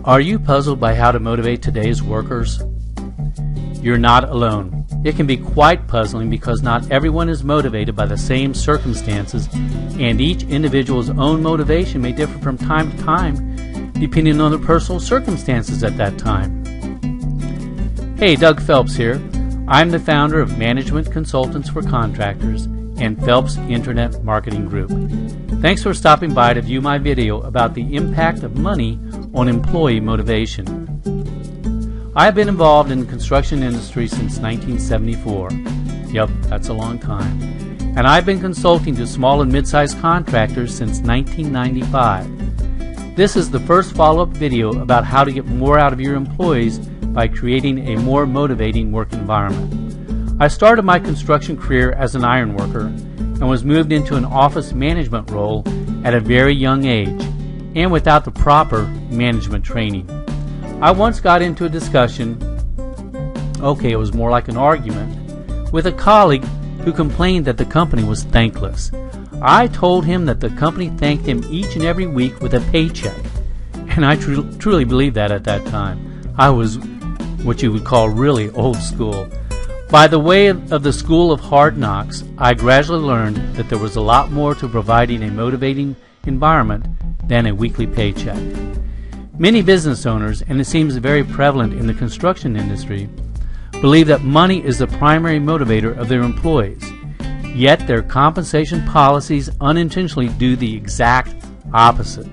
Are you puzzled by how to motivate today's workers? You're not alone. It can be quite puzzling because not everyone is motivated by the same circumstances, and each individual's own motivation may differ from time to time depending on their personal circumstances at that time. Hey, Doug Phelps here. I'm the founder of Management Consultants for Contractors and Phelps Internet Marketing Group. Thanks for stopping by to view my video about the impact of money on employee motivation. I have been involved in the construction industry since 1974. Yep, that's a long time. And I've been consulting to small and mid-sized contractors since 1995. This is the first follow-up video about how to get more out of your employees by creating a more motivating work environment. I started my construction career as an iron worker and was moved into an office management role at a very young age and without the proper management training. I once got into a discussion, it was more like an argument, with a colleague who complained that the company was thankless. I told him that the company thanked him each and every week with a paycheck, and I truly believed that at that time. I was what you would call really old school. By the way of the school of hard knocks, I gradually learned that there was a lot more to providing a motivating environment than a weekly paycheck. Many business owners, and it seems very prevalent in the construction industry, believe that money is the primary motivator of their employees. Yet their compensation policies unintentionally do the exact opposite.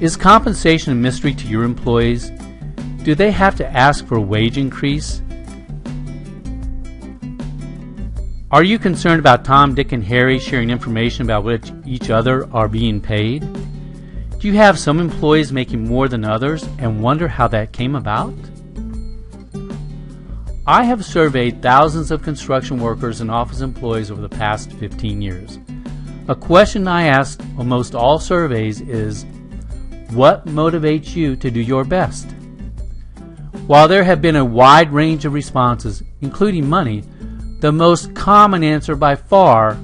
Is compensation a mystery to your employees? Do they have to ask for a wage increase? Are you concerned about Tom, Dick, and Harry sharing information about which each other are being paid? Do you have some employees making more than others and wonder how that came about? I have surveyed thousands of construction workers and office employees over the past 15 years. A question I asked on most all surveys is, what motivates you to do your best? While there have been a wide range of responses, including money, the most common answer by far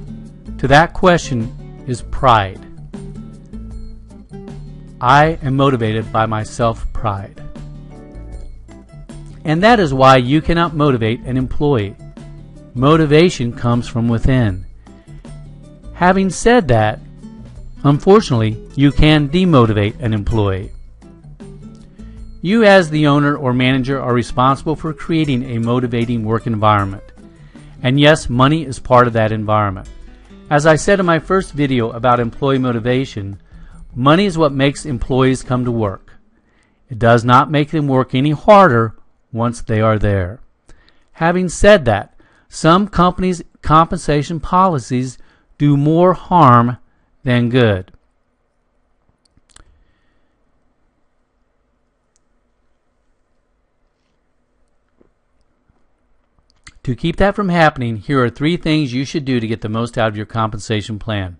to that question is pride. I am motivated by my self-pride. And that is why you cannot motivate an employee. Motivation comes from within. Having said that, unfortunately, you can demotivate an employee. You as the owner or manager are responsible for creating a motivating work environment. And yes, money is part of that environment. As I said in my first video about employee motivation, money is what makes employees come to work. It does not make them work any harder once they are there. Having said that, some companies' compensation policies do more harm than good. To keep that from happening, here are 3 things you should do to get the most out of your compensation plan.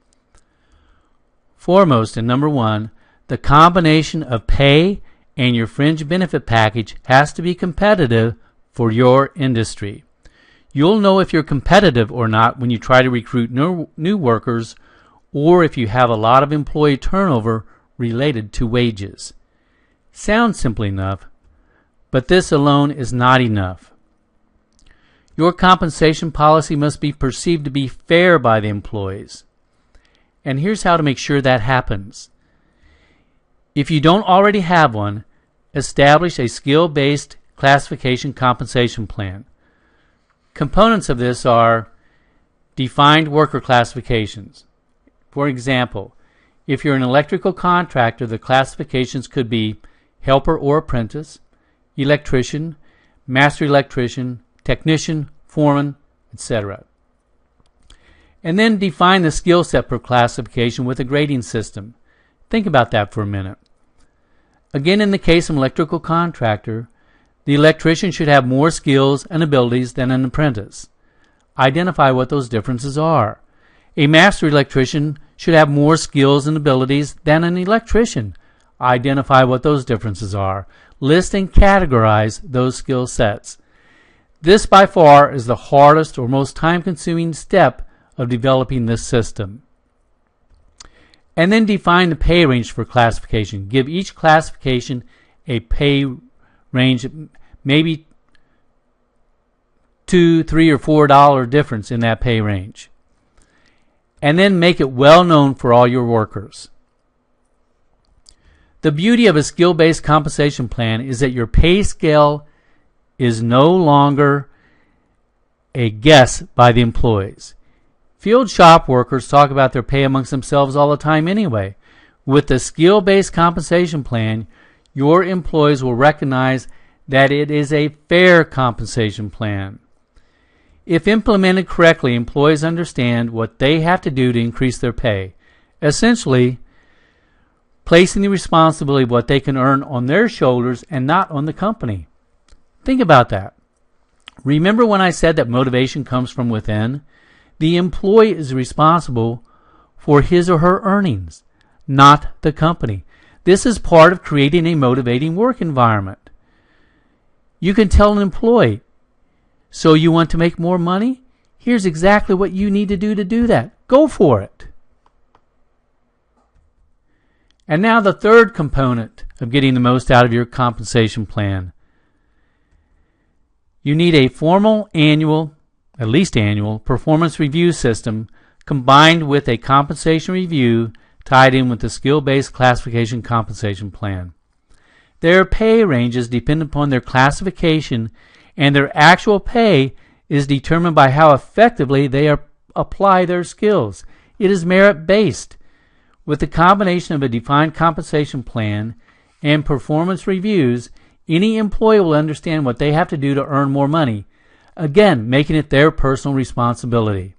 Foremost, and number 1, the combination of pay and your fringe benefit package has to be competitive for your industry. You'll know if you're competitive or not when you try to recruit new workers or if you have a lot of employee turnover related to wages. Sounds simple enough, but this alone is not enough. Your compensation policy must be perceived to be fair by the employees. And here's how to make sure that happens. If you don't already have one, establish a skill-based classification compensation plan. Components of this are defined worker classifications. For example, if you're an electrical contractor, the classifications could be helper or apprentice, electrician, master electrician, technician, foreman, etc. And then define the skill set per classification with a grading system. Think about that for a minute. Again, in the case of an electrical contractor, the electrician should have more skills and abilities than an apprentice. Identify what those differences are. A master electrician should have more skills and abilities than an electrician. Identify what those differences are. List and categorize those skill sets. This by far is the hardest or most time-consuming step of developing this system. And then define the pay range for classification. Give each classification a pay range, maybe $2, $3, or $4 difference in that pay range. And then make it well known for all your workers. The beauty of a skill-based compensation plan is that your pay scale is no longer a guess by the employees. Field shop workers talk about their pay amongst themselves all the time anyway. With the skill-based compensation plan, your employees will recognize that it is a fair compensation plan. If implemented correctly, employees understand what they have to do to increase their pay, essentially placing the responsibility of what they can earn on their shoulders and not on the company. Think about that. Remember when I said that motivation comes from within? The employee is responsible for his or her earnings, not the company. This is part of creating a motivating work environment. You can tell an employee, so you want to make more money? Here's exactly what you need to do that. Go for it. And now the third component of getting the most out of your compensation plan. You need a formal annual, at least annual, performance review system combined with a compensation review tied in with the skill-based classification compensation plan. Their pay ranges depend upon their classification, and their actual pay is determined by how effectively they apply their skills. It is merit-based. With the combination of a defined compensation plan and performance reviews, any employee will understand what they have to do to earn more money, again, making it their personal responsibility.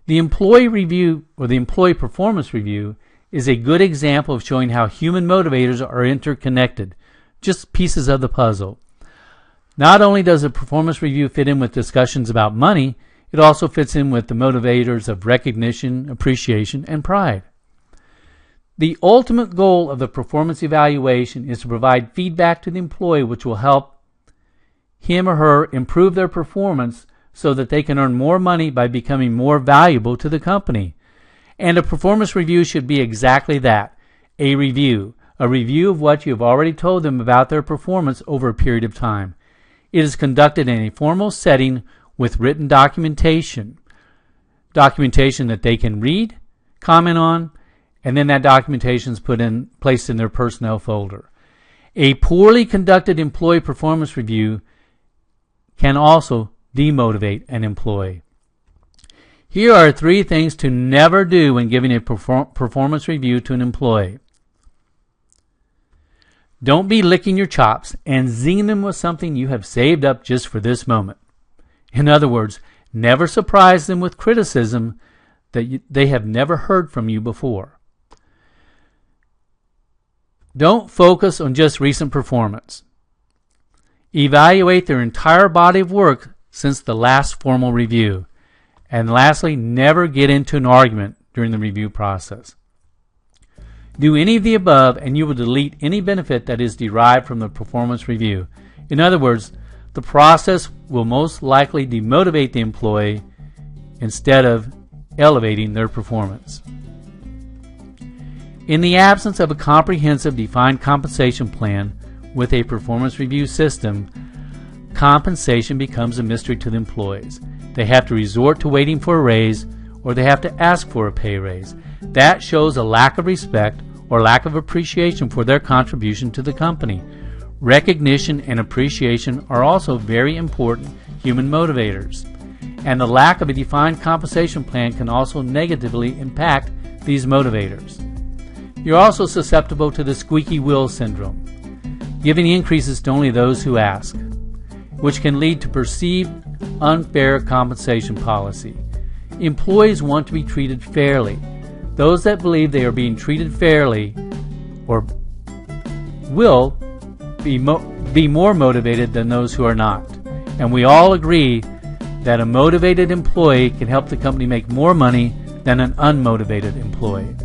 The employee review, or the employee performance review, is a good example of showing how human motivators are interconnected, just pieces of the puzzle. Not only does a performance review fit in with discussions about money, it also fits in with the motivators of recognition, appreciation, and pride. The ultimate goal of the performance evaluation is to provide feedback to the employee which will help him or her improve their performance so that they can earn more money by becoming more valuable to the company. And a performance review should be exactly that, a review of what you have already told them about their performance over a period of time. It is conducted in a formal setting with written documentation that they can read, comment on, and then that documentation is placed in their personnel folder. A poorly conducted employee performance review can also demotivate an employee. Here are 3 things to never do when giving a performance review to an employee. Don't be licking your chops and zinging them with something you have saved up just for this moment. In other words, never surprise them with criticism that they have never heard from you before. Don't focus on just recent performance. Evaluate their entire body of work since the last formal review. And lastly, never get into an argument during the review process. Do any of the above and you will delete any benefit that is derived from the performance review. In other words, the process will most likely demotivate the employee instead of elevating their performance. In the absence of a comprehensive defined compensation plan with a performance review system, compensation becomes a mystery to the employees. They have to resort to waiting for a raise, or they have to ask for a pay raise. That shows a lack of respect or lack of appreciation for their contribution to the company. Recognition and appreciation are also very important human motivators. And the lack of a defined compensation plan can also negatively impact these motivators. You're also susceptible to the squeaky wheel syndrome, giving increases to only those who ask, which can lead to perceived unfair compensation policy. Employees want to be treated fairly. Those that believe they are being treated fairly or will be more motivated than those who are not. And we all agree that a motivated employee can help the company make more money than an unmotivated employee.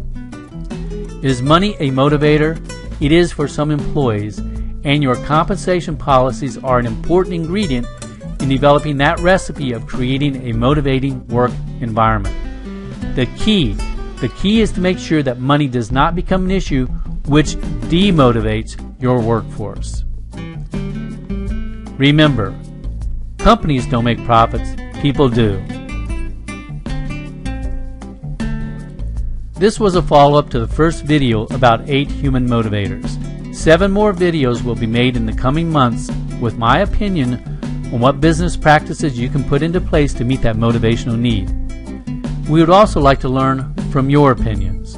Is money a motivator? It is for some employees, and your compensation policies are an important ingredient in developing that recipe of creating a motivating work environment. The key The key is to make sure that money does not become an issue which demotivates your workforce. Remember, companies don't make profits, people do. This was a follow-up to the first video about 8 human motivators. 7 more videos will be made in the coming months with my opinion on what business practices you can put into place to meet that motivational need. We would also like to learn from your opinions.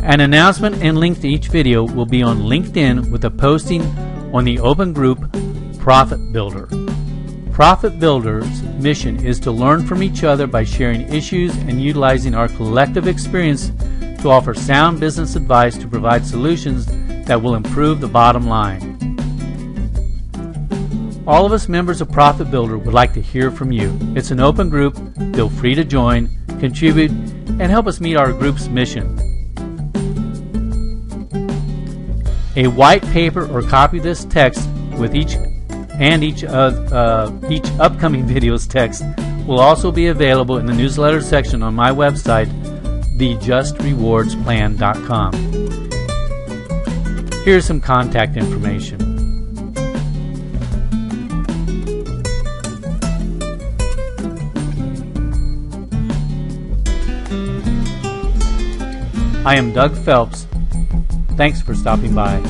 An announcement and link to each video will be on LinkedIn with a posting on the open group Profit Builder. Profit Builder's mission is to learn from each other by sharing issues and utilizing our collective experience to offer sound business advice to provide solutions that will improve the bottom line. All of us members of Profit Builder would like to hear from you. It's an open group. Feel free to join, contribute, and help us meet our group's mission. A white paper or copy of this text with each upcoming video's text will also be available in the newsletter section on my website, thejustRewardsPlan.com. Here's some contact information. I am Doug Phelps. Thanks for stopping by.